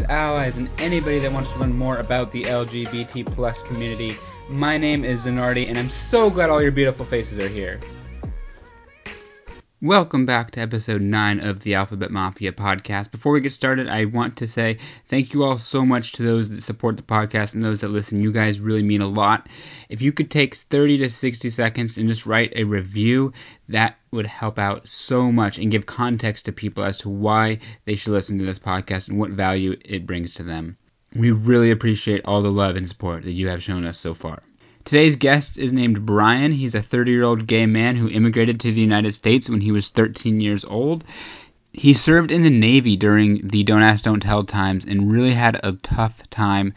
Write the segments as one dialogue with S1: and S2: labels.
S1: allies, and anybody that wants to learn more about the LGBT plus community. My name is Zanardi, and I'm so glad all your beautiful faces are here. Welcome back to episode 9 of the Alphabet Mafia Podcast. Before we get started, I want to say thank you all so much to those that support the podcast and those that listen. You guys really mean a lot. If you could take 30 to 60 seconds and just write a review, that would help out so much and give context to people as to why they should listen to this podcast and what value it brings to them. We really appreciate all the love and support that you have shown us so far. Today's guest is named Bryan. He's a 30-year-old gay man who immigrated to the United States when he was 13 years old. He served in the Navy during the Don't Ask, Don't Tell times and really had a tough time,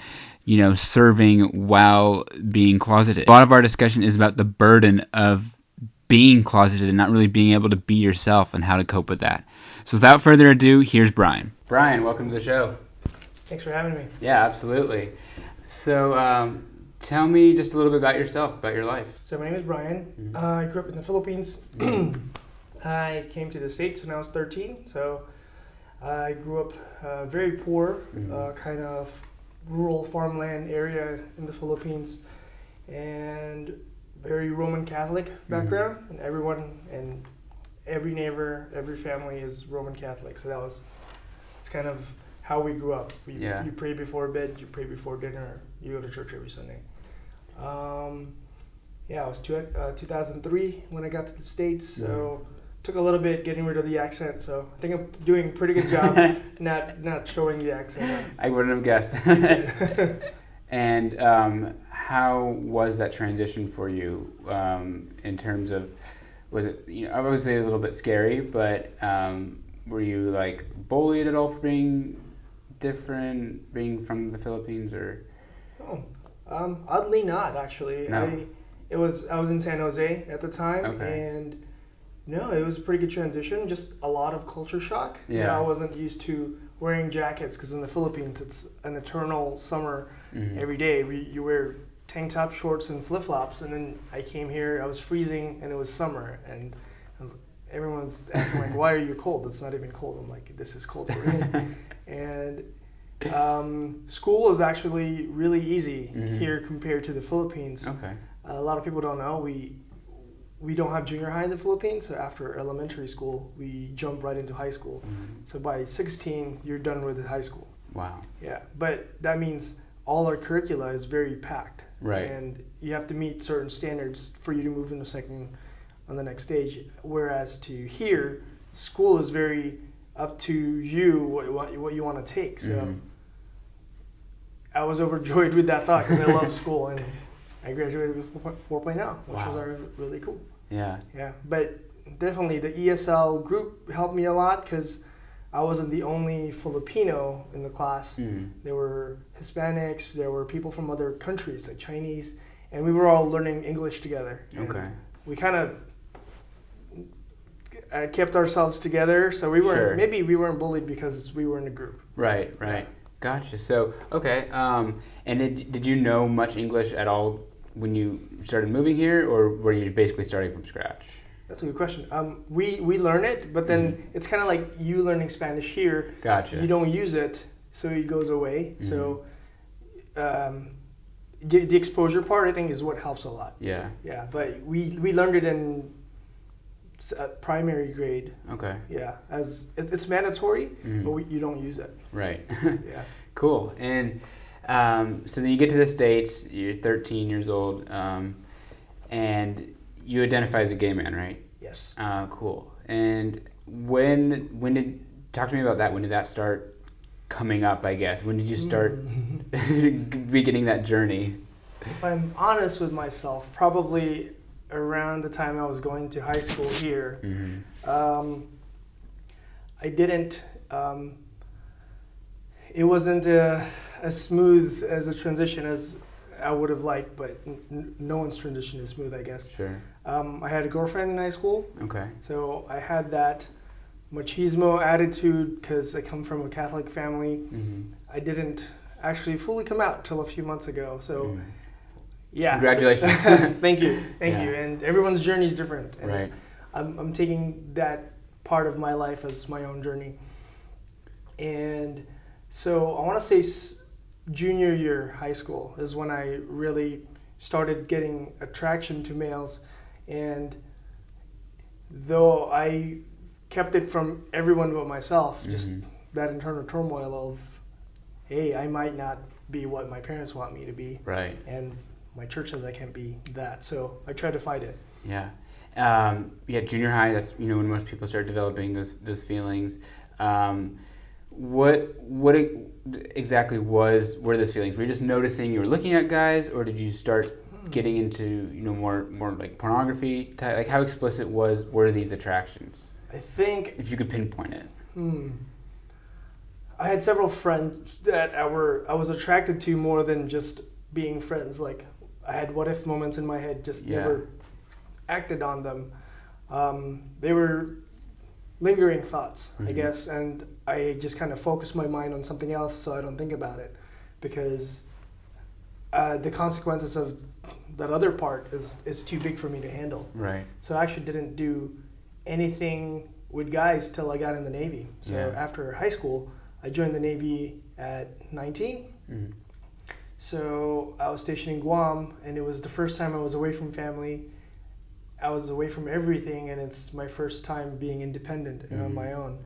S1: serving while being closeted. A lot of our discussion is about the burden of being closeted and not really being able to be yourself and how to cope with that. So without further ado, here's Bryan. Bryan, welcome to the show.
S2: Thanks for having me.
S1: Yeah, absolutely. So, tell me just a little bit about yourself, about your life.
S2: So my name is Bryan.
S1: Mm-hmm.
S2: I grew up in the Philippines. I came to the States when I was 13. So I grew up very poor, kind of rural farmland area in the Philippines, and very Roman Catholic background. And everyone and every neighbor, every family is Roman Catholic. So it's kind of how we grew up. You pray before bed, you pray before dinner, you go to church every Sunday. It was 2003 when I got to the States, so took a little bit getting rid of the accent, so I think I'm doing a pretty good job not showing the accent.
S1: I wouldn't have guessed. And how was that transition for you in terms of, was it, obviously a little bit scary, but were you like bullied at all for being different, being from the Philippines, or?
S2: Oddly not, actually.
S1: No.
S2: I was in San Jose at the time, and no, it was a pretty good transition. Just a lot of culture shock.
S1: Yeah.
S2: I wasn't used to wearing jackets because in the Philippines it's an eternal summer every day. You wear tank top, shorts, and flip flops, and then I came here. I was freezing, and it was summer, and everyone's asking like, "Why are you cold?" It's not even cold. I'm like, "This is cold for me." And school is actually really easy here compared to the Philippines.
S1: Okay.
S2: A lot of people don't know we don't have junior high in the Philippines, so after elementary school we jump right into high school. So by 16 you're done with high school.
S1: Wow.
S2: Yeah, but that means all our curricula is very packed.
S1: Right.
S2: And you have to meet certain standards for you to move on the next stage. Whereas to here, school is very up to you what you want to take. So I was overjoyed with that thought because I love school, and I graduated with 4.0, which was really cool.
S1: Yeah.
S2: Yeah, but definitely the ESL group helped me a lot because I wasn't the only Filipino in the class. There were Hispanics, there were people from other countries like Chinese, and we were all learning English together.
S1: Okay.
S2: We kind of kept ourselves together, so we weren't.
S1: Sure.
S2: Maybe we weren't bullied because we were in a group.
S1: Right. Gotcha. So, okay. And did you know much English at all when you started moving here, or were you basically starting from scratch?
S2: That's a good question. We learn it, but then it's kind of like you learning Spanish here.
S1: Gotcha.
S2: You don't use it, so it goes away. So the exposure part, I think, is what helps a lot.
S1: Yeah.
S2: Yeah, but we learned it in primary grade.
S1: Okay.
S2: Yeah, as it's mandatory, but you don't use it.
S1: Right.
S2: Yeah.
S1: Cool. And so then you get to the States. You're 13 years old, and you identify as a gay man, right?
S2: Yes.
S1: Cool. And talk to me about that. When did that start coming up, I guess? When did you start beginning that journey?
S2: If I'm honest with myself, probably around the time I was going to high school here. I didn't, it wasn't as smooth as a transition as I would have liked, but no one's transition is smooth, I guess.
S1: Sure.
S2: I had a girlfriend in high school.
S1: Okay.
S2: So I had that machismo attitude because I come from a Catholic family. I didn't actually fully come out till a few months ago. So yeah.
S1: Congratulations.
S2: Thank you. And everyone's journey is different. And
S1: right.
S2: I'm taking that part of my life as my own journey. And So I want to say junior year high school is when I really started getting attraction to males, and though I kept it from everyone but myself, just that internal turmoil of, hey, I might not be what my parents want me to be,
S1: right?
S2: And my church says I can't be that, so I tried to fight it.
S1: Yeah, junior high. That's when most people start developing those feelings. What exactly were those feelings? Were you just noticing you were looking at guys, or did you start getting into more like pornography type? Like, how explicit were these attractions?
S2: I think
S1: if you could pinpoint it.
S2: I had several friends that I was attracted to more than just being friends. Like, I had what if moments in my head, just never acted on them. They were lingering thoughts, I guess, and I just kind of focused my mind on something else so I don't think about it, because the consequences of that other part is too big for me to handle.
S1: Right.
S2: So I actually didn't do anything with guys till I got in the Navy. So after high school, I joined the Navy at 19. So I was stationed in Guam, and it was the first time I was away from family. I was away from everything, and it's my first time being independent and on my own.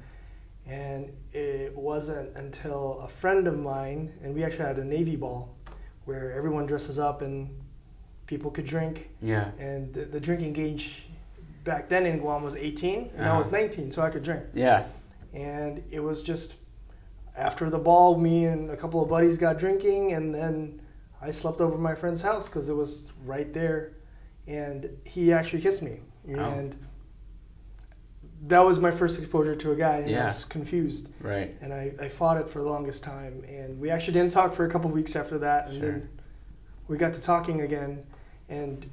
S2: And it wasn't until a friend of mine, and we actually had a Navy ball where everyone dresses up and people could drink.
S1: Yeah.
S2: And the drinking age back then in Guam was 18, and I was 19, so I could drink.
S1: Yeah.
S2: And it was just after the ball, me and a couple of buddies got drinking, and then I slept over at my friend's house because it was right there. And he actually kissed me, and that was my first exposure to a guy, and I was confused.
S1: Right.
S2: And I fought it for the longest time, and we actually didn't talk for a couple of weeks after that, and then we got to talking again, and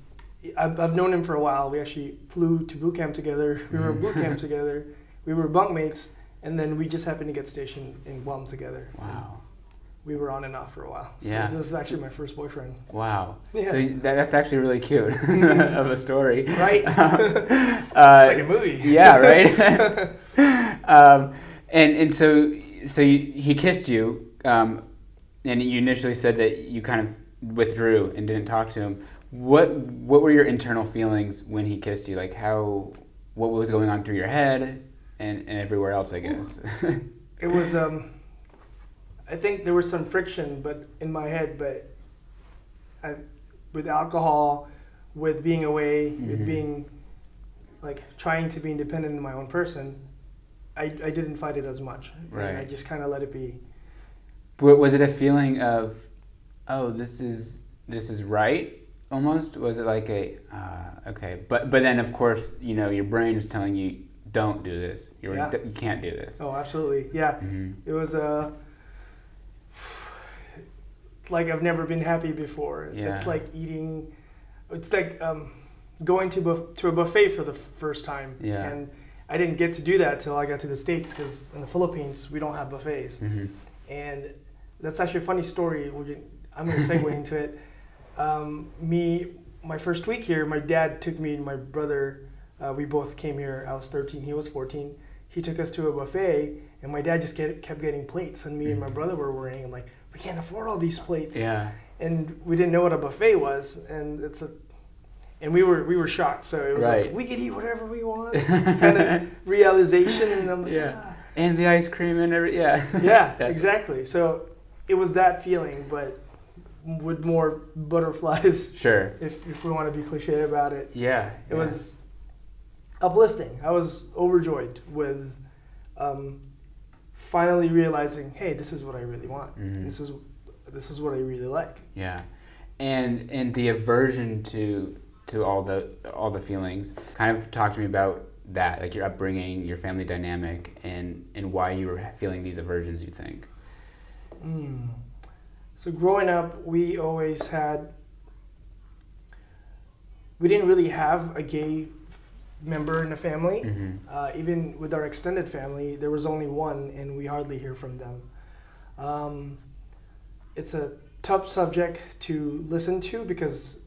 S2: I've known him for a while. We actually flew to boot camp together. We were at boot camp together. We were bunkmates, and then we just happened to get stationed in Guam together.
S1: Wow.
S2: We were on and off for a while. So
S1: yeah.
S2: This was actually my first boyfriend.
S1: Wow.
S2: Yeah.
S1: So that's actually really cute of a story.
S2: Right? It's like a movie.
S1: Yeah, right? And so he kissed you, and you initially said that you kind of withdrew and didn't talk to him. What were your internal feelings when he kissed you? Like, what was going on through your head and everywhere else, I guess?
S2: It was I think there was some friction, but in my head, but with alcohol, with being away, with being like trying to be independent in my own person, I didn't fight it as much.
S1: Right.
S2: And I just kind of let it be.
S1: Was it a feeling of, oh, this is right? Almost? Was it like okay, but then of course your brain is telling you, don't do this. You can't do this.
S2: Oh, absolutely, yeah. It was like I've never been happy before.
S1: Yeah.
S2: It's like eating. It's like going to a buffet for the first time.
S1: Yeah.
S2: And I didn't get to do that till I got to the States, because in the Philippines we don't have buffets. And that's actually a funny story. I'm going to segue into it. My first week here, my dad took me and my brother. We both came here. I was 13. He was 14. He took us to a buffet, and my dad just kept getting plates, and me and my brother were worrying. I'm like, we can't afford all these plates.
S1: Yeah.
S2: And we didn't know what a buffet was, and we were shocked. So it was like, we could eat whatever we want, kind of realization. And I'm like,
S1: and the ice cream and
S2: yeah, exactly. So it was that feeling, but with more butterflies.
S1: Sure.
S2: If we want to be cliche about it.
S1: Yeah.
S2: It was uplifting. I was overjoyed with finally realizing, hey, this is what I really want. This is what I really like.
S1: Yeah. And the aversion to all the feelings. Kind of talk to me about that, like your upbringing, your family dynamic, and why you were feeling these aversions, you think.
S2: So growing up, we didn't really have a gay member in the family. Even with our extended family, there was only one, and we hardly hear from them. It's a tough subject to listen to, because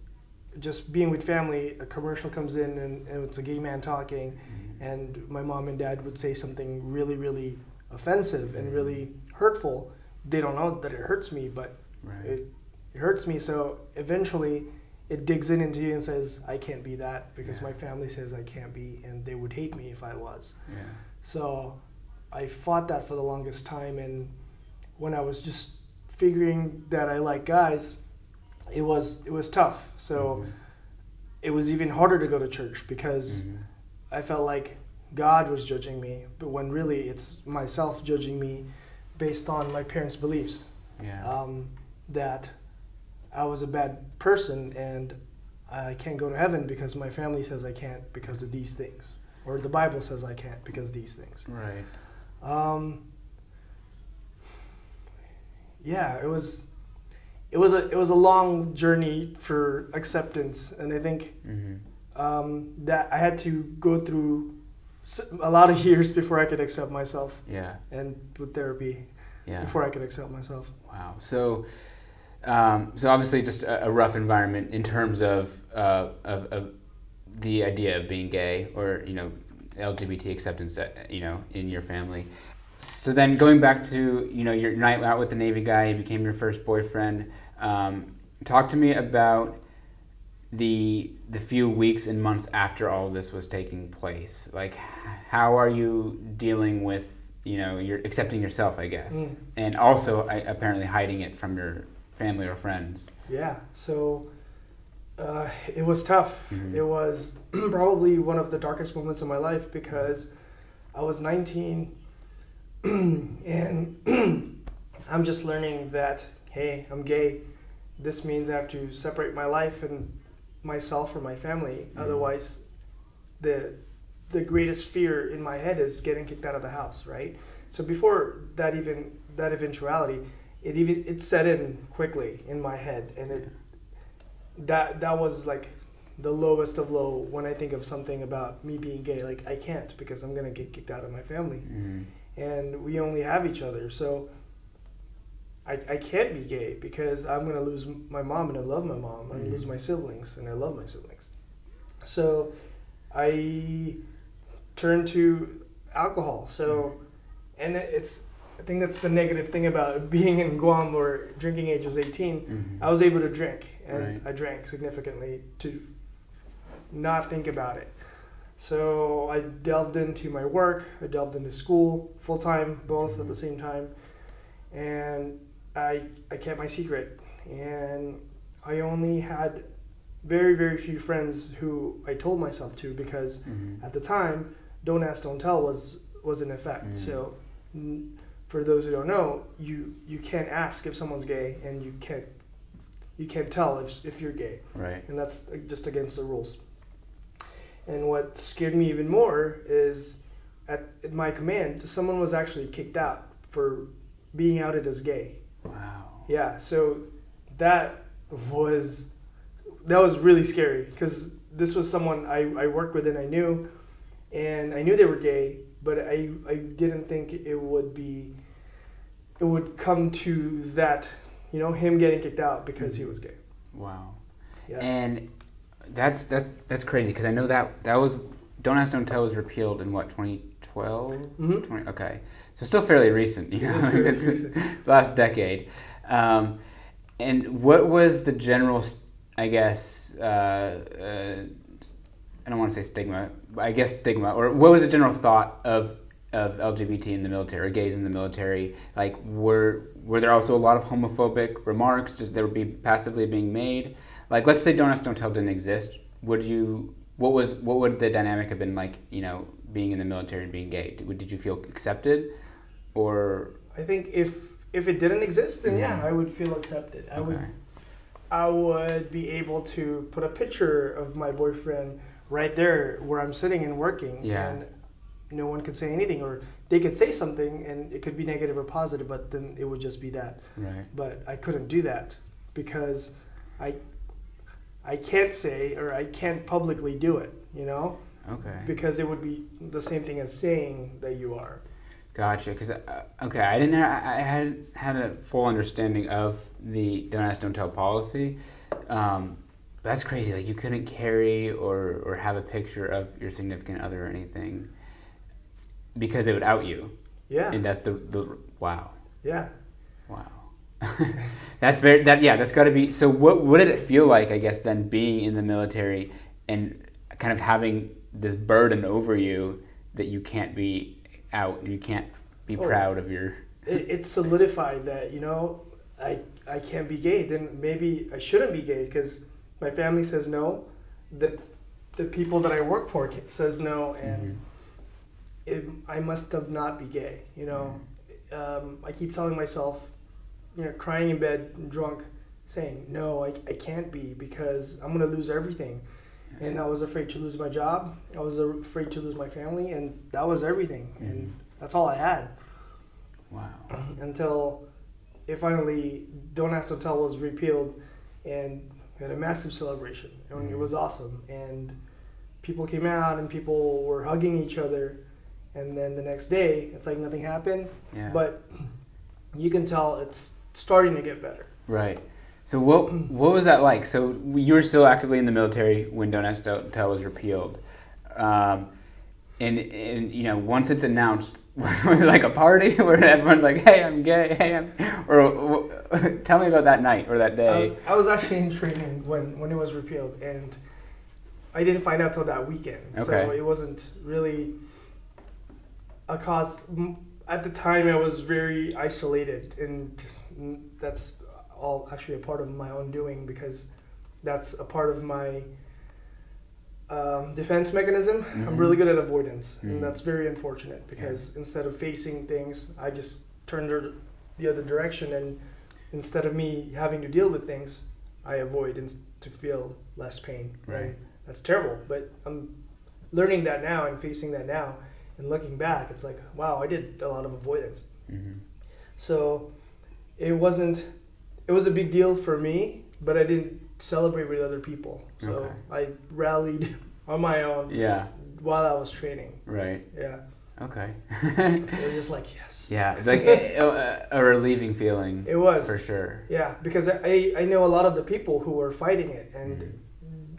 S2: just being with family, a commercial comes in and it's a gay man talking, and my mom and dad would say something really, really offensive and really hurtful, they don't know that it hurts me, but
S1: Right.
S2: it hurts me. So eventually it digs in into you and says, I can't be that because
S1: Yeah.
S2: my family says I can't be, and they would hate me if I was.
S1: Yeah.
S2: So I fought that for the longest time, and when I was just figuring that I like guys, it was tough. So it was even harder to go to church because I felt like God was judging me, but when really it's myself judging me based on my parents' beliefs.
S1: Yeah.
S2: That I was a bad person and I can't go to heaven because my family says I can't because of these things, or the Bible says I can't because of these things.
S1: Right.
S2: Yeah, it was a long journey for acceptance, and I think that I had to go through a lot of years before I could accept myself.
S1: Yeah.
S2: And with therapy,
S1: Yeah.
S2: before I could accept myself.
S1: Wow. So obviously just a rough environment in terms of the idea of being gay, or LGBT acceptance, in your family. So then going back to your night out with the Navy guy, he became your first boyfriend. Talk to me about the few weeks and months after all this was taking place. Like, how are you dealing with you're accepting yourself, I guess, and also apparently hiding it from your family or friends?
S2: Yeah. So it was tough. It was probably one of the darkest moments of my life because I was 19 and I'm just learning that, hey, I'm gay. This means I have to separate my life and myself from my family. Otherwise, the greatest fear in my head is getting kicked out of the house, right? So before that eventuality, it set in quickly in my head, and that was like the lowest of low when I think of something about me being gay. Like, I can't because I'm gonna get kicked out of my family, and we only have each other. So I can't be gay because I'm gonna lose my mom, and I love my mom. I'm gonna lose my siblings, and I love my siblings. So I turned to alcohol. So, and I think that's the negative thing about being in Guam where drinking age was 18. I was able to drink, and I drank significantly to not think about it. So I delved into my work, I delved into school, full time, both at the same time, and I kept my secret. And I only had very, very few friends who I told myself to, because at the time, don't ask, don't tell was in effect. So for those who don't know, you can't ask if someone's gay, and you can't tell if you're gay.
S1: Right.
S2: And that's just against the rules. And what scared me even more is at my command, someone was actually kicked out for being outed as gay.
S1: Wow.
S2: Yeah, so that was really scary, because this was someone I worked with and I knew they were gay, but I didn't think it would come to that, him getting kicked out because he was gay.
S1: Wow.
S2: Yeah.
S1: And that's crazy, because I know that was Don't Ask, Don't Tell was repealed in what, 2012? Okay, so still fairly recent.
S2: It is fairly recent.
S1: Last decade. And what was the general, I guess, I don't want to say stigma, but I guess stigma, or what was the general thought of LGBT in the military, or gays in the military? Like, were there also a lot of homophobic remarks that would be passively being made? Like, let's say Don't Ask, Don't Tell didn't exist. What would the dynamic have been like, being in the military and being gay? Did you feel accepted, or?
S2: I think if it didn't exist, then yeah, I would feel accepted. I would be able to put a picture of my boyfriend right there where I'm sitting and working, and no one could say anything, or they could say something and it could be negative or positive, but then it would just be that.
S1: Right.
S2: But I couldn't do that because I can't say, or I can't publicly do it,
S1: Okay.
S2: because it would be the same thing as saying that you are.
S1: Gotcha. Because I hadn't had a full understanding of the Don't Ask, Don't Tell policy. That's crazy. Like, you couldn't carry or have a picture of your significant other or anything because it would out you.
S2: Yeah.
S1: And that's the wow.
S2: Yeah.
S1: Wow. That's got to be. So what did it feel like, I guess, then being in the military and kind of having this burden over you that you can't be out and you can't be proud of your.
S2: It solidified that, I can't be gay. Then maybe I shouldn't be gay because my family says no. The people that I work for says no, and I must have not be gay. I keep telling myself, crying in bed, drunk, saying no, I can't be because I'm gonna lose everything. And I was afraid to lose my job. I was afraid to lose my family, and that was everything. And that's all I had.
S1: Wow.
S2: Until it finally, Don't Ask, Don't Tell was repealed, and we had a massive celebration. And it was awesome. And people came out, and people were hugging each other. And then the next day, it's like nothing happened.
S1: Yeah.
S2: But you can tell it's starting to get better.
S1: Right. So what was that like? So you were still actively in the military when Don't Ask, Don't Tell was repealed. And once it's announced, was it like a party where everyone's like, hey, I'm gay, hey, or tell me about that night or that day.
S2: I was actually in training when it was repealed, and I didn't find out till that weekend.
S1: Okay.
S2: So it wasn't really a cause. At the time, I was very isolated, and that's all actually a part of my own doing because that's a part of my defense mechanism. I'm really good at avoidance, and that's very unfortunate because instead of facing things, I just turned the other direction, and instead of me having to deal with things, I avoid to feel less pain.
S1: Right.
S2: That's terrible, but I'm learning that now and facing that now, and looking back, it's like, wow, I did a lot of avoidance. So it was a big deal for me, but I didn't celebrate with other people. So I rallied on my own while I was training.
S1: Right.
S2: Yeah.
S1: Okay.
S2: It was just like, yes.
S1: Yeah, it's like a relieving feeling.
S2: It was.
S1: For sure.
S2: Yeah, because I know a lot of the people who were fighting it and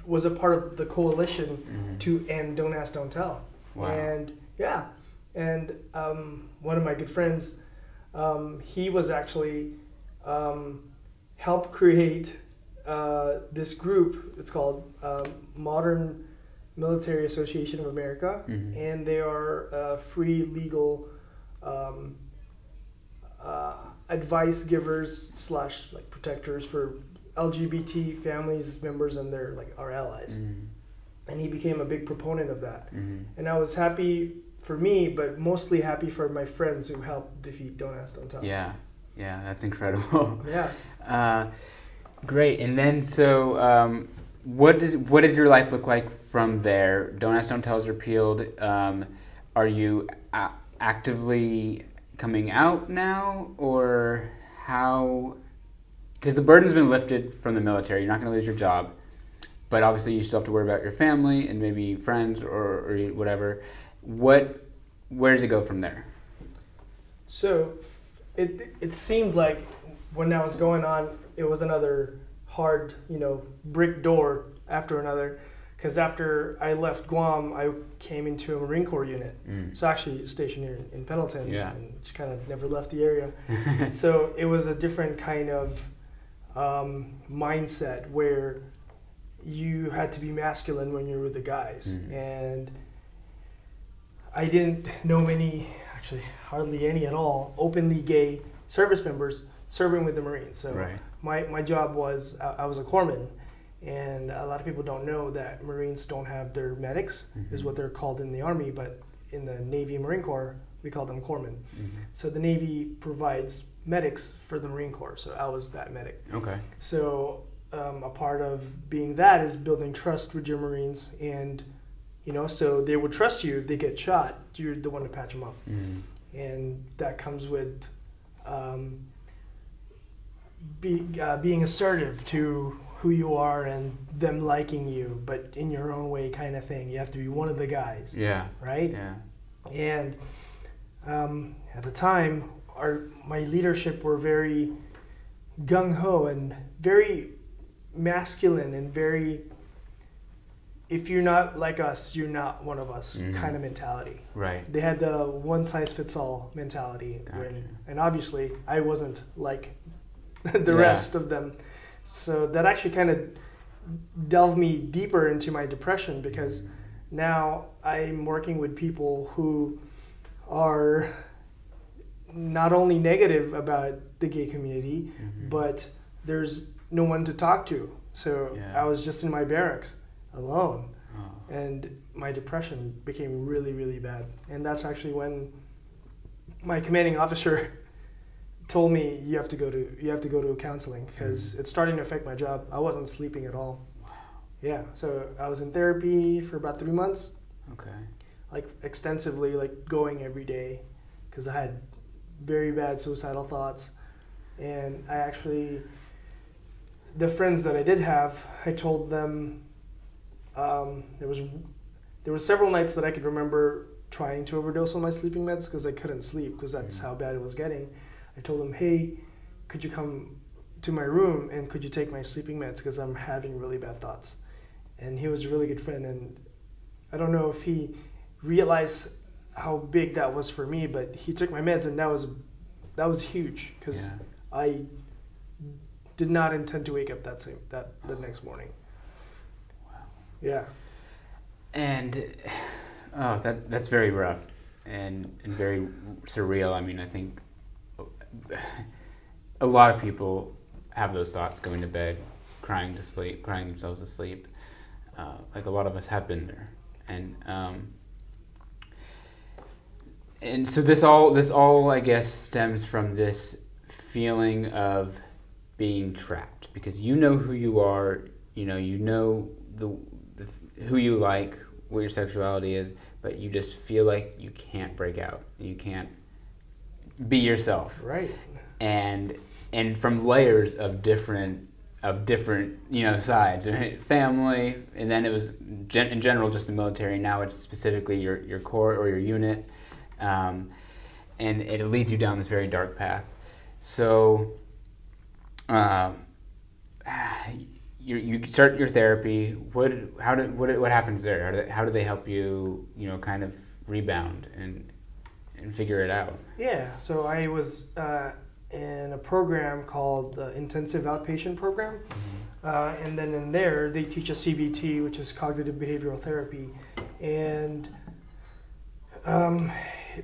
S2: was a part of the coalition to end Don't Ask, Don't Tell.
S1: Wow.
S2: And one of my good friends, he was actually helped create this group. It's called Modern Military Association of America, and they are free legal advice givers / like protectors for LGBT families, members, and their our allies. And he became a big proponent of that. And I was happy for me, but mostly happy for my friends who helped defeat Don't Ask, Don't Tell.
S1: Yeah, that's incredible.
S2: Yeah.
S1: Great. And then so what did your life look like from there? Don't Ask, Don't Tell is repealed. Are you actively coming out now, or how? Because the burden's been lifted from the military. You're not going to lose your job, but obviously you still have to worry about your family and maybe friends or whatever. Where does it go from there? So
S2: it seemed like when that was going on, it was another hard, brick door after another. Because after I left Guam, I came into a Marine Corps unit. So actually stationed here in Pendleton, and just kind of never left the area. So it was a different kind of mindset where you had to be masculine when you're with the guys. And I didn't know many, actually hardly any at all, openly gay service members serving with the Marines. So my job was, I was a corpsman. And a lot of people don't know that Marines don't have their medics, is what they're called in the Army, but in the Navy Marine Corps, we call them corpsmen. So the Navy provides medics for the Marine Corps, so I was that medic.
S1: Okay.
S2: So a part of being that is building trust with your Marines, and so they would trust you. If they get shot, you're the one to patch them up. And that comes with being assertive to who you are and them liking you, but in your own way kind of thing. You have to be one of the guys.
S1: Yeah.
S2: Right?
S1: Yeah.
S2: And at the time, my leadership were very gung-ho and very masculine and very if you're not like us, you're not one of us kind of mentality.
S1: Right.
S2: They had the one size fits all mentality.
S1: Gotcha.
S2: And obviously I wasn't like the rest of them. So that actually kind of delved me deeper into my depression, because now I'm working with people who are not only negative about the gay community, but there's no one to talk to. So I was just in my barracks alone, and my depression became really, really bad. And that's actually when my commanding officer told me you have to go to counseling, because it's starting to affect my job. I wasn't sleeping at all.
S1: Wow.
S2: Yeah, so I was in therapy for about 3 months.
S1: Okay.
S2: Like extensively, like going every day, because I had very bad suicidal thoughts. And I actually, the friends that I did have, I told them, there was several nights that I could remember trying to overdose on my sleeping meds because I couldn't sleep, because that's how bad it was getting. I told them, hey, could you come to my room and could you take my sleeping meds because I'm having really bad thoughts. And he was a really good friend, and I don't know if he realized how big that was for me, but he took my meds, and that was huge, because I did not intend to wake up the next morning.
S1: Wow.
S2: Yeah.
S1: And that's very rough and very surreal. I mean, I think a lot of people have those thoughts going to bed, crying themselves to sleep. Like a lot of us have been there, and so this all I guess stems from this feeling of being trapped, because you know who you are, you know who you like, what your sexuality is, but you just feel like you can't break out, you can't be yourself.
S2: Right.
S1: And from layers of different sides, family, and then it was in general just the military. Now it's specifically your corps or your unit, and it leads you down this very dark path. So you start your therapy. What happens there? How do they help you kind of rebound and figure it out?
S2: Yeah. So I was in a program called the Intensive Outpatient Program. And then in there, they teach us CBT, which is cognitive behavioral therapy. And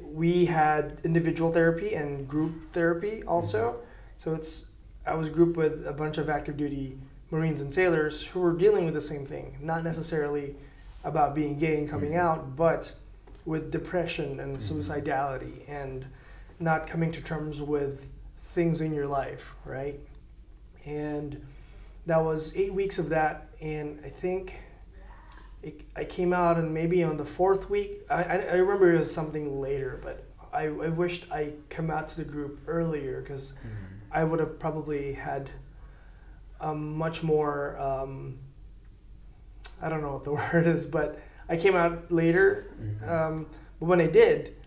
S2: we had individual therapy and group therapy also. So I was grouped with a bunch of active duty Marines and sailors who were dealing with the same thing. Not necessarily about being gay and coming out, but with depression and suicidality and not coming to terms with things in your life, right? And that was 8 weeks of that, and I think I came out, and maybe on the 4th week, I remember it was something later, but I wished I come out to the group earlier, because I would have probably had a much more, I don't know what the word is, but I came out later, but when I did,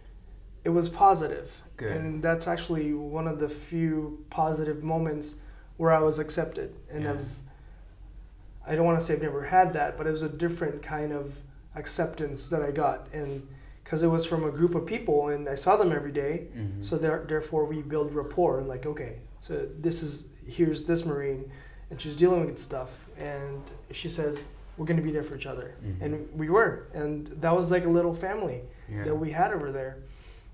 S2: it was positive.
S1: Good.
S2: And that's actually one of the few positive moments where I was accepted. And I don't want to say I've never had that, but it was a different kind of acceptance that I got. And because it was from a group of people and I saw them every day, so therefore we build rapport, and like, okay, so here's this Marine, and she's dealing with stuff, and she says, we're going to be there for each other. And we were. And that was like a little family that we had over there.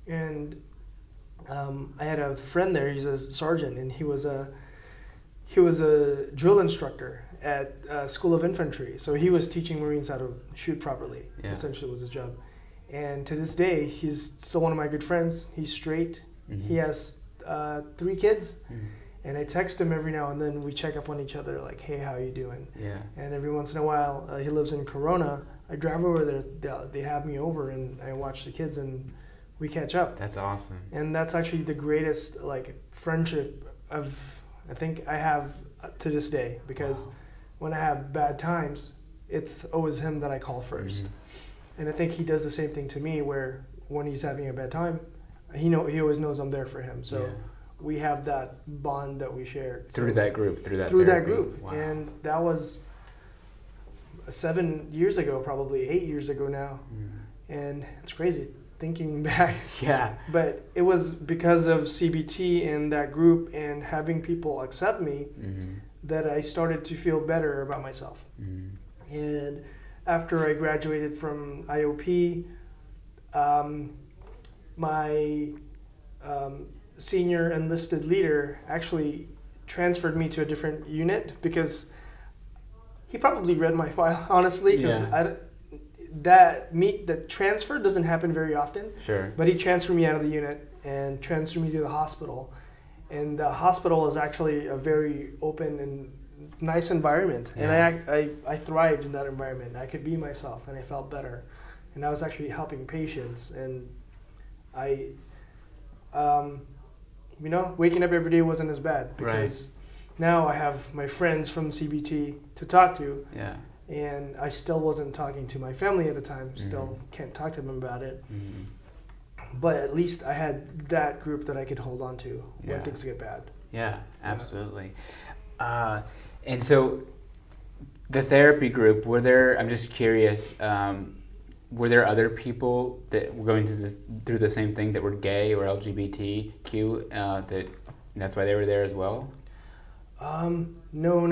S2: And I had a friend there. He's a sergeant, and he was a drill instructor at School of Infantry. So he was teaching Marines how to shoot properly. Essentially, was his job. And to this day, he's still one of my good friends. He's straight. He has 3 kids. And I text him every now and then. We check up on each other, like, hey, how you doing? And every once in a while, he lives in Corona. I drive over there. They have me over, and I watch the kids, and we catch up.
S1: That's awesome.
S2: And that's actually the greatest friendship I think I have to this day, because when I have bad times, it's always him that I call first. And I think he does the same thing to me, where when he's having a bad time, he always knows I'm there for him. So we have that bond that we share
S1: Through that group.
S2: Wow. And that was, 7 years ago, probably 8 years ago now. And it's crazy thinking back.
S1: Yeah.
S2: But it was because of CBT and that group and having people accept me that I started to feel better about myself. And after I graduated from IOP, my senior enlisted leader actually transferred me to a different unit because he probably read my file, honestly, because that transfer doesn't happen very often.
S1: Sure.
S2: But he transferred me out of the unit and transferred me to the hospital. And the hospital is actually a very open and nice environment.
S1: Yeah.
S2: And I thrived in that environment. I could be myself and I felt better. And I was actually helping patients. And waking up every day wasn't as bad because now I have my friends from CBT to talk to.
S1: Yeah.
S2: And I still wasn't talking to my family at the time. Still can't talk to them about it. But at least I had that group that I could hold on to when things get bad.
S1: Yeah, absolutely. And so the therapy group, I'm just curious, were there other people that were going through the same thing that were gay or LGBTQ, that's why they were there as well?
S2: No,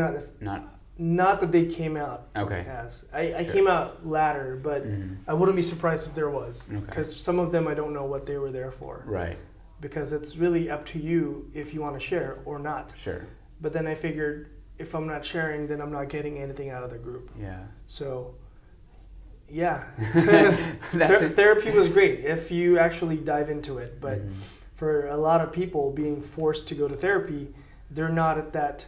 S2: not that they came out as. I came out latter, but I wouldn't be surprised if there was. Because some of them I don't know what they were there for.
S1: Right.
S2: Because it's really up to you if you want to share or not.
S1: Sure.
S2: But then I figured if I'm not sharing, then I'm not getting anything out of the group.
S1: Yeah.
S2: So, yeah. Therapy was great if you actually dive into it. But for a lot of people being forced to go to therapy, they're not at that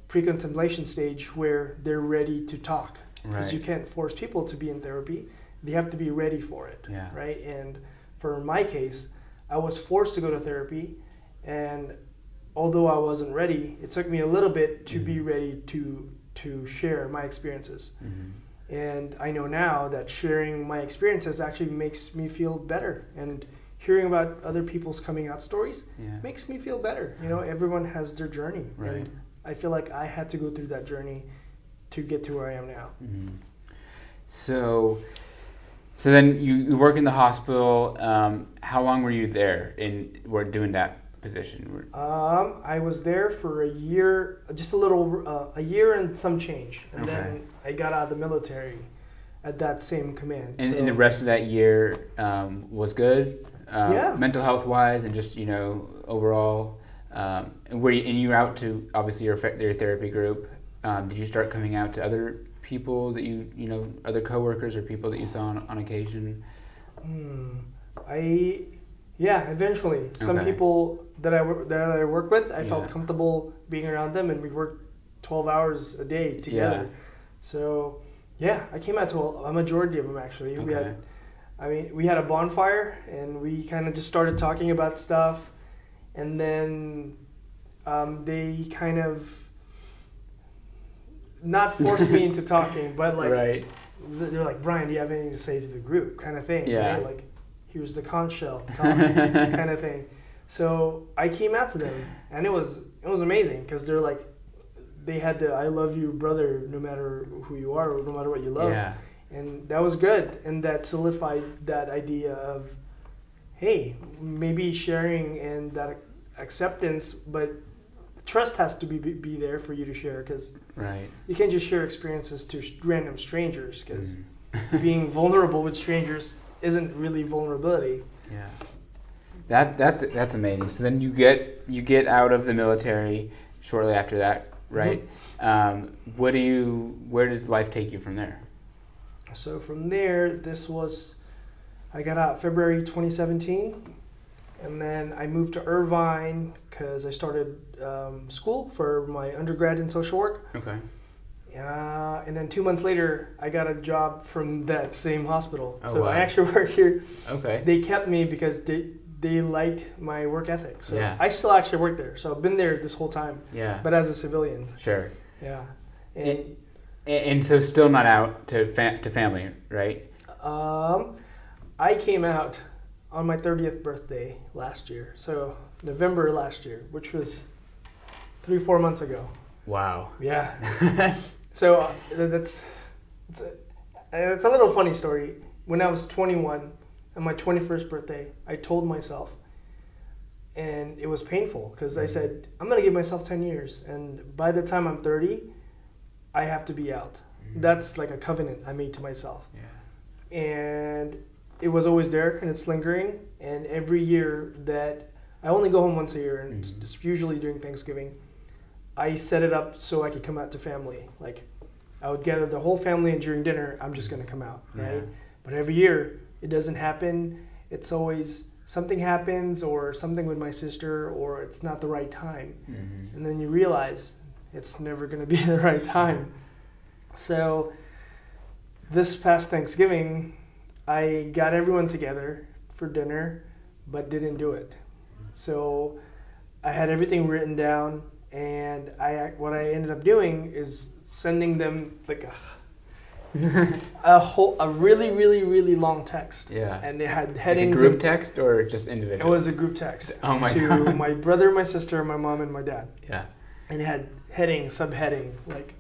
S2: pre-contemplation stage where they're ready to talk. Because you can't force people to be in therapy. They have to be ready for it.
S1: Yeah.
S2: Right? And for my case, I was forced to go to therapy, and although I wasn't ready, it took me a little bit to be ready to share my experiences. And I know now that sharing my experiences actually makes me feel better, and hearing about other people's coming out stories makes me feel better. Everyone has their journey, and I feel like I had to go through that journey to get to where I am now.
S1: So then you work in the hospital. How long were you there doing that position?
S2: I was there for a year, a year and some change, and then I got out of the military at that same command.
S1: And the rest of that year was good, mental health wise, and just overall. And you were out to obviously your therapy group. Did you start coming out to other people that other coworkers or people that you saw on occasion?
S2: Eventually. Some people that I work with, I felt comfortable being around them, and we worked 12 hours a day together. So, I came out to a majority of them actually. We had a bonfire, and we kind of just started talking about stuff, and then they kind of not forced me into talking, but they're like, Bryan, do you have anything to say to the group, kind of thing. Right? Like, here's the conch shell talking, kind of thing. So I came out to them, and it was amazing, because they're like, they had the I love you brother no matter who you are or no matter what you love. And that was good, and that solidified that idea of, hey, maybe sharing and that acceptance, but trust has to be there for you to share, because you can't just share experiences to random strangers, because being vulnerable with strangers isn't really vulnerability.
S1: That's amazing. So then you get out of the military shortly after that, right? Where does life take you from there?
S2: So from there, I got out February 2017. And then I moved to Irvine because I started school for my undergrad in social work. And then 2 months later, I got a job from that same hospital. I actually work here. They kept me because they liked my work ethic. So I still actually work there. So I've been there this whole time. But as a civilian.
S1: Sure.
S2: Yeah.
S1: And so still not out to family, right?
S2: I came out on my 30th birthday last year, so November last year, which was 3-4 months ago.
S1: Wow.
S2: Yeah. So that's it's a little funny story. When I was 21, on my 21st birthday, I told myself, and it was painful because I said, I'm going to give myself 10 years, and by the time I'm 30, I have to be out. That's like a covenant I made to myself.
S1: Yeah.
S2: And it was always there, and it's lingering, and every year that I only go home once a year, and it's usually during Thanksgiving, I set it up so I could come out to family. Like, I would gather the whole family, and during dinner, I'm just going to come out, right?
S1: Yeah.
S2: But every year, it doesn't happen. It's always something happens, or something with my sister, or it's not the right time. And then you realize it's never going to be the right time. So this past Thanksgiving, I got everyone together for dinner, but didn't do it. So I had everything written down, and what I ended up doing is sending them like a really, really, really long text.
S1: Yeah.
S2: And it had headings.
S1: Like a group text or just individual?
S2: It was a group text.
S1: Oh my
S2: to
S1: God.
S2: my brother, my sister, my mom, and my dad.
S1: Yeah.
S2: And it had heading, subheading, like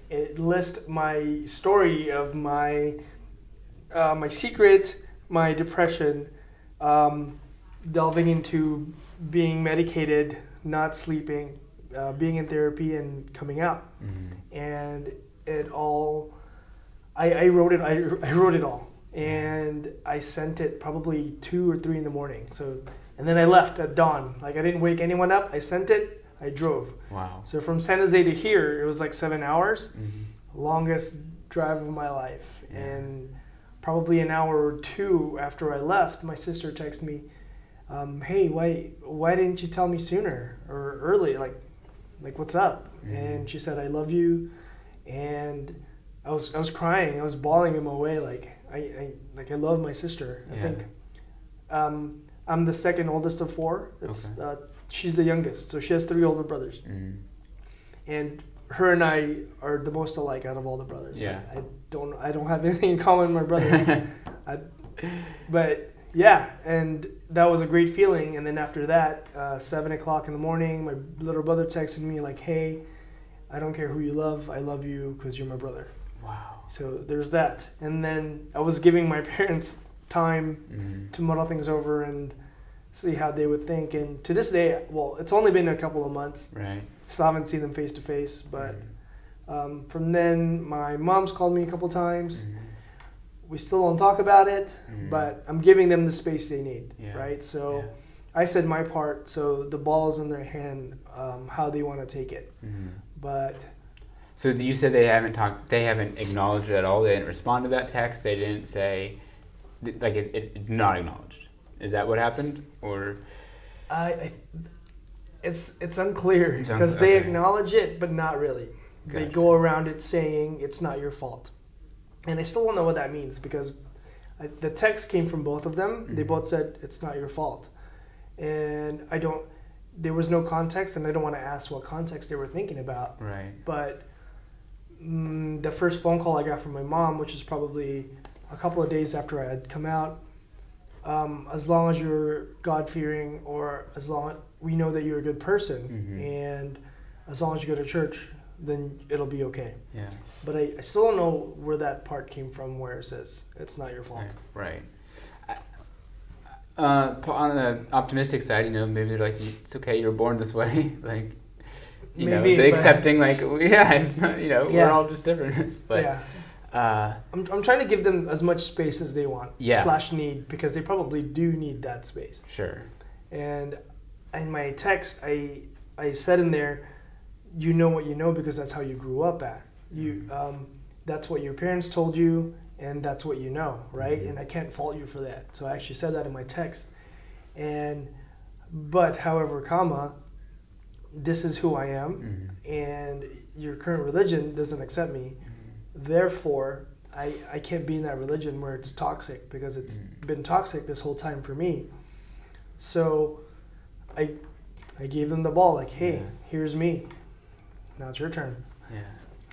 S2: it lists my story of my my secret, my depression, delving into being medicated, not sleeping, being in therapy, and coming out. And it all, I wrote it. I wrote it all, and I sent it probably 2 or 3 in the morning. So, and then I left at dawn. Like, I didn't wake anyone up. I sent it. I drove.
S1: Wow.
S2: So from San Jose to here, it was like 7 hours. Longest drive of my life.
S1: Yeah.
S2: And probably an hour or 2 after I left, my sister texted me, "Hey, why didn't you tell me sooner or early? Like what's up?" And she said, "I love you." And I was crying. I was bawling in my way. Like I love my sister. I think I'm the second oldest of 4. She's the youngest, so she has 3 older brothers. And her and I are the most alike out of all the brothers.
S1: Yeah.
S2: I don't have anything in common with my brothers. But yeah, and that was a great feeling. And then after that, 7 o'clock in the morning, my little brother texted me like, "Hey, I don't care who you love, I love you because you're my brother."
S1: Wow.
S2: So there's that. And then I was giving my parents time to muddle things over and see how they would think. And to this day, well, it's only been a couple of months.
S1: Right.
S2: Still haven't seen them face to face. But from then, my mom's called me a couple times. We still don't talk about it, but I'm giving them the space they need, right? So I said my part, so the ball's in their hand, how they want to take it. But
S1: so you said they haven't acknowledged it at all. They didn't respond to that text. They didn't say, like, it's not acknowledged. Is that what happened, or?
S2: It's unclear because they acknowledge it, but not really. Gotcha. They go around it saying it's not your fault, and I still don't know what that means because the text came from both of them. They both said it's not your fault, and there was no context, and I don't want to ask what context they were thinking about.
S1: Right.
S2: But the first phone call I got from my mom, which is probably a couple of days after I had come out, as long as you're God-fearing, or as long we know that you're a good person, and as long as you go to church, then it'll be okay. Yeah. But I still don't know where that part came from where it says it's not your fault.
S1: Right. On the optimistic side, maybe they're like, it's okay, you were born this way. Like, maybe, they accepting, like, it's not, we're all just different. But I'm trying to give them as much space as they want, / need, because they probably do need that space. Sure. And in my text, I said in there, you know what you know because that's how you grew up at. That's what your parents told you, and that's what you know, right? And I can't fault you for that. So I actually said that in my text. But however, this is who I am, and your current religion doesn't accept me. Therefore, I can't be in that religion where it's toxic, because it's been toxic this whole time for me. So I gave them the ball, like, hey, here's me. Now it's your turn. Yeah.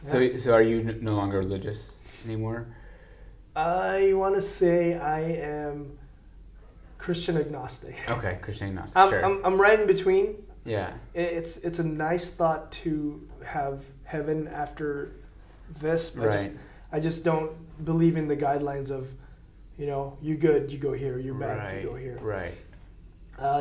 S1: So are you no longer religious anymore? I want to say I am Christian agnostic. Okay, Christian agnostic. Sure. I'm right in between. Yeah. It's a nice thought to have heaven after this. But
S2: I just don't believe in the guidelines of, you good, you go here, you're bad, you go here.
S1: Right.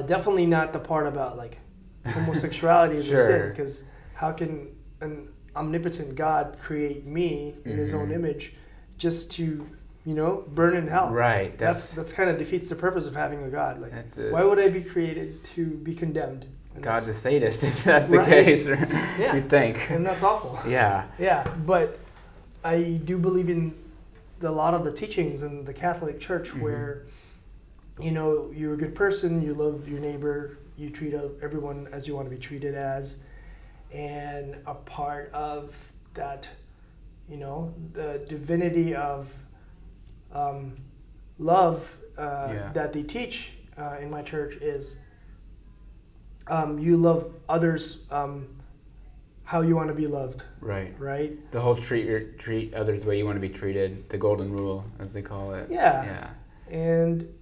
S2: Definitely not the part about like homosexuality is a sin, because how can an omnipotent God create me in His own image just to burn in hell?
S1: Right.
S2: That's kind of defeats the purpose of having a God. Like, why would I be created to be condemned? And
S1: God's a sadist if that's the case.
S2: Yeah.
S1: You'd think.
S2: And that's awful.
S1: Yeah.
S2: Yeah, but I do believe in a lot of the teachings in the Catholic Church where, you're a good person, you love your neighbor, you treat everyone as you want to be treated as, and a part of that, the divinity of love that they teach in my church is you love others how you want to be loved. Right.
S1: The whole treat others the way you want to be treated, the golden rule, as they call it.
S2: Yeah. And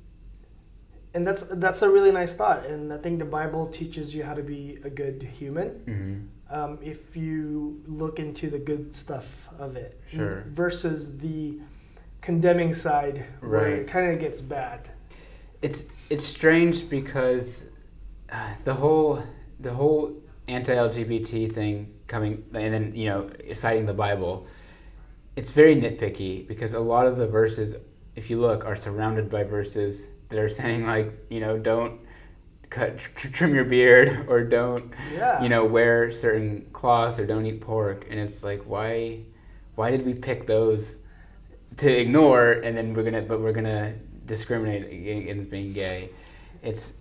S2: that's a really nice thought, and I think the Bible teaches you how to be a good human. If you look into the good stuff of it, versus the condemning side where it kind of gets bad.
S1: It's strange because the whole anti-LGBT thing coming and then citing the Bible, it's very nitpicky because a lot of the verses, if you look, are surrounded by verses that are saying like don't trim your beard or don't wear certain cloths or don't eat pork, and it's like why did we pick those to ignore, and then we're gonna discriminate against being gay? It's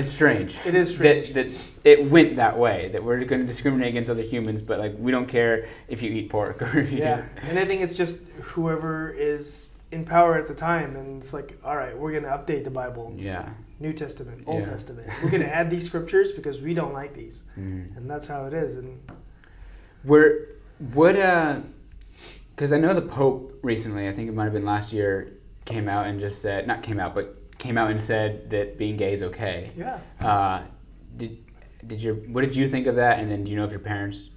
S1: strange.
S2: It is strange
S1: that it went that way, that we're going to discriminate against other humans, but like we don't care if you eat pork or if you do.
S2: And I think it's just whoever is in power at the time, and it's like, all right, we're going to update the Bible. New Testament, Old Testament. We're going to add these scriptures because we don't like these, and that's how it is. And
S1: because I know the Pope recently, I think it might have been last year, came out and said that being gay is okay. What did you think of that? And then do you know if your parents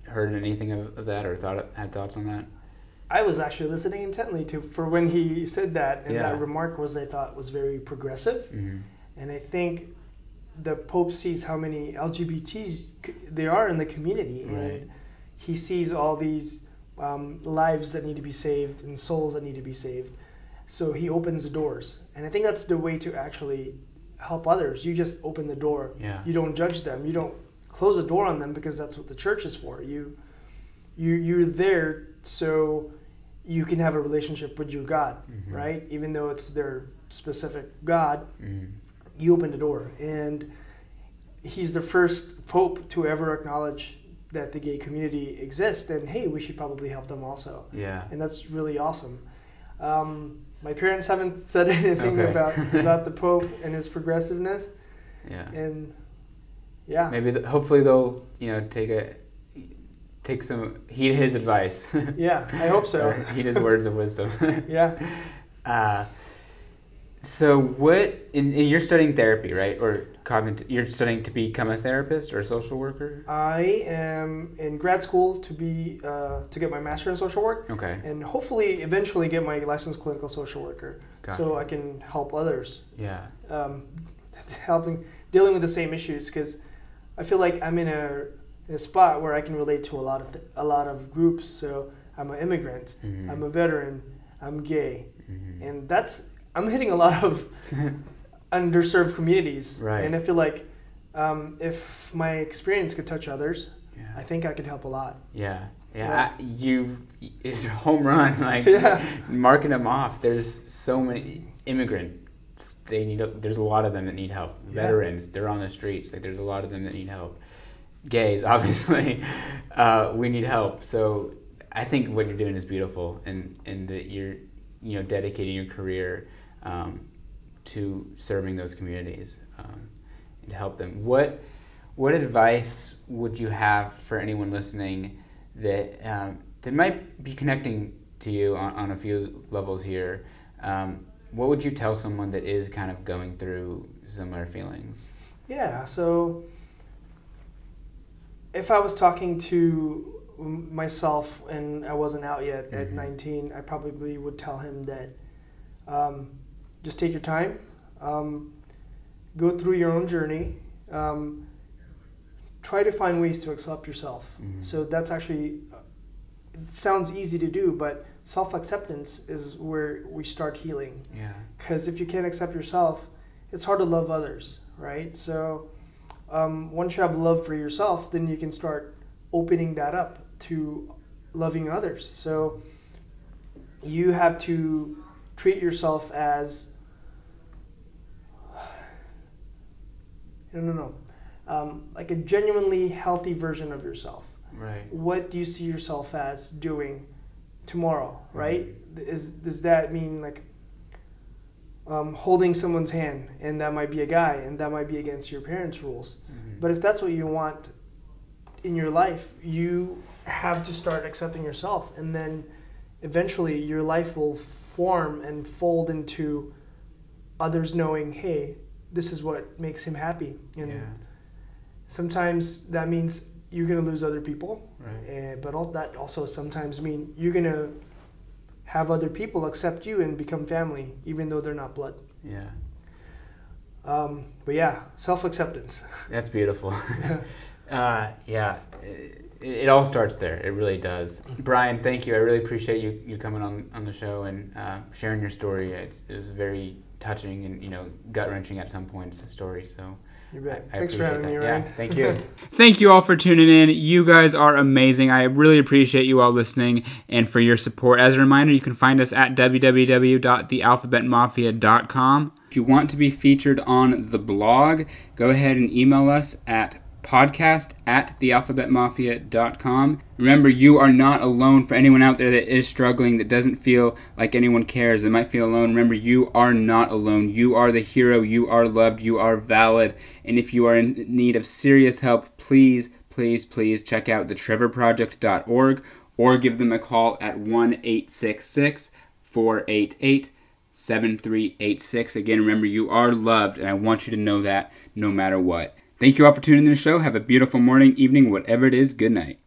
S1: heard anything of that or had thoughts on that?
S2: I was actually listening intently for when he said that, and that remark I thought was very progressive. And I think the Pope sees how many LGBTs there are in the community, and he sees all these lives that need to be saved and souls that need to be saved. So he opens the doors, and I think that's the way to actually help others. You just open the door. You don't judge them. You don't close the door on them, because that's what the church is for. You're there so you can have a relationship with your God, right? Even though it's their specific God, you open the door. And he's the first Pope to ever acknowledge that the gay community exists, and hey, we should probably help them also. And that's really awesome. My parents haven't said anything about the Pope and his progressiveness. And
S1: maybe hopefully they'll heed his advice.
S2: I hope so.
S1: Or heed his words of wisdom. So what? And you're studying therapy, right? Or you're studying to become a therapist or a social worker?
S2: I am in grad school to get my master in social work. And hopefully eventually get my licensed clinical social worker. So I can help others. Dealing with the same issues, because I feel like I'm in a spot where I can relate to a lot of groups. So I'm an immigrant, I'm a veteran, I'm gay, and I'm hitting a lot of underserved communities. And I feel like if my experience could touch others, I think I could help a lot.
S1: It's a home run, marking them off. There's so many immigrants. There's a lot of them that need help. Veterans, they're on the streets. There's a lot of them that need help. Gays, obviously, we need help. So I think what you're doing is beautiful, and that you're dedicating your career to serving those communities and to help them. What advice would you have for anyone listening that might be connecting to you on a few levels here? What would you tell someone that is kind of going through similar feelings?
S2: So if I was talking to myself, and I wasn't out yet at 19, I probably would tell him that just take your time, go through your own journey, try to find ways to accept yourself. So that's actually, it sounds easy to do, but self-acceptance is where we start healing.
S1: Yeah.
S2: Because if you can't accept yourself, it's hard to love others, right? So once you have love for yourself, then you can start opening that up to loving others. So you have to treat yourself as like a genuinely healthy version of yourself.
S1: Right.
S2: What do you see yourself as doing tomorrow, right? Does that mean like holding someone's hand, and that might be a guy, and that might be against your parents' rules. But if that's what you want in your life, you have to start accepting yourself, and then eventually your life will form and fold into others knowing, hey, this is what makes him happy. And sometimes that means you're going to lose other people, right? But that also sometimes mean you're going to have other people accept you and become family, even though they're not blood.
S1: Yeah.
S2: But yeah, self-acceptance.
S1: That's beautiful. Yeah, it all starts there. It really does. Bryan, thank you. I really appreciate you coming on the show and sharing your story. It was very touching and gut-wrenching at some points, the story. So
S2: you bet.
S1: I
S2: Thanks for having me, Ryan.
S1: Yeah, thank you. Thank you all for tuning in. You guys are amazing. I really appreciate you all listening and for your support. As a reminder, you can find us at www.thealphabetmafia.com. If you want to be featured on the blog, go ahead and email us at podcast@thealphabetmafia.com. Remember, you are not alone. For anyone out there that is struggling, that doesn't feel like anyone cares, that might feel alone, remember, you are not alone. You are the hero. You are loved. You are valid. And if you are in need of serious help, please check out thetrevorproject.org or give them a call at 1-866-488-7386. Again, remember, you are loved, and I want you to know that no matter what. Thank you all for tuning in to the show. Have a beautiful morning, evening, whatever it is. Good night.